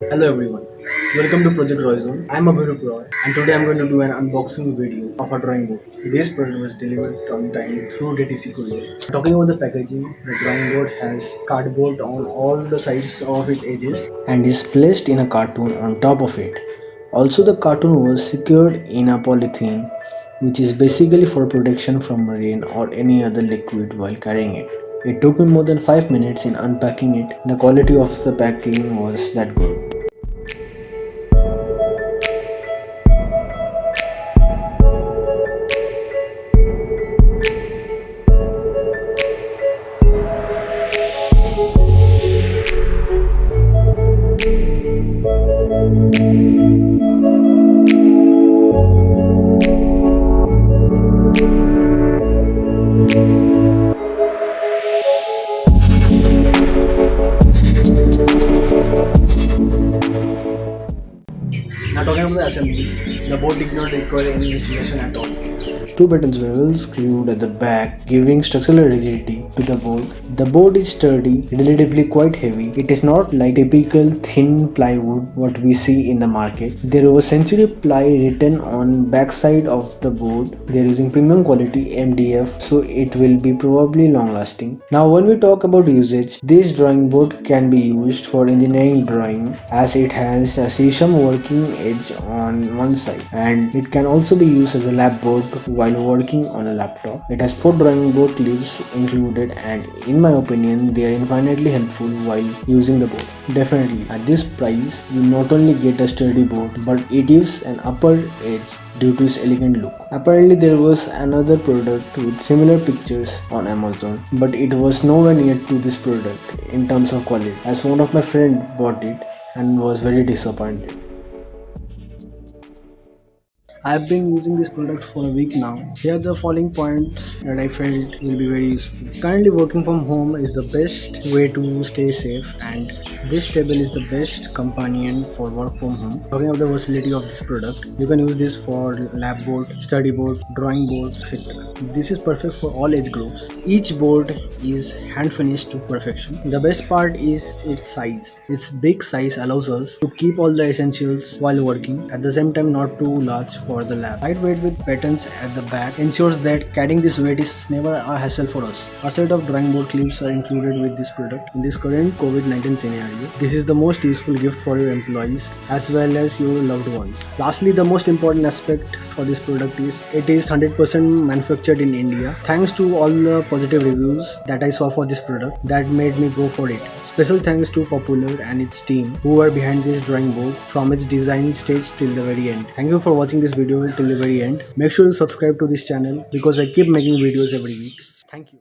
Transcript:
Hello everyone, welcome to Project Royzone. I'm Abhirup Roy and today I'm going to do an unboxing video of a drawing board. This product was delivered on time through DTC Courier. Talking about the packaging, the drawing board has cardboard on all the sides of its edges and is placed in a cartoon on top of it. Also the cartoon was secured in a polythene which is basically for protection from rain or any other liquid while carrying it. It took me more than 5 minutes in unpacking it. The quality of the packing was that good. Now talking about the assembly, the board did not require any installation at all. Two buttons were well screwed at the back, giving structural rigidity to the board. The board is sturdy, relatively quite heavy. It is not like typical thin plywood what we see in the market. There was Century Ply written on backside of the board. They are using premium quality MDF, so it will be probably long lasting. Now when we talk about usage, this drawing board can be used for engineering drawing as it has a sesame working edge on one side, and it can also be used as a lap board while working on a laptop. It has 4 drawing board clips included, and in my opinion they are infinitely helpful while using the board. Definitely at this price you not only get a sturdy board but it gives an upper edge due to its elegant look. Apparently there was another product with similar pictures on Amazon, but it was nowhere near to this product in terms of quality, as one of my friends bought it and was very disappointed. I've been using this product for a week now. Here are the following points that I felt will be very useful. Currently working from home is the best way to stay safe, and this table is the best companion for work from home. Talking about the versatility of this product, you can use this for lab board, study board, drawing board, etc. This is perfect for all age groups. Each board is hand finished to perfection. The best part is its size. Its big size allows us to keep all the essentials while working, at the same time not too large for the lab. Lightweight with buttons at the back ensures that carrying this weight is never a hassle for us. A set of drawing board clips are included with this product. In this current COVID-19 scenario, this is the most useful gift for your employees as well as your loved ones. Lastly, the most important aspect for this product is it is 100% manufactured in India. Thanks to all the positive reviews that I saw for this product, that made me go for it. Special thanks to Popular and its team who were behind this drawing board from its design stage till the very end. Thank you for watching this video till the very end. Make sure you subscribe to this channel because I keep making videos every week. Thank you.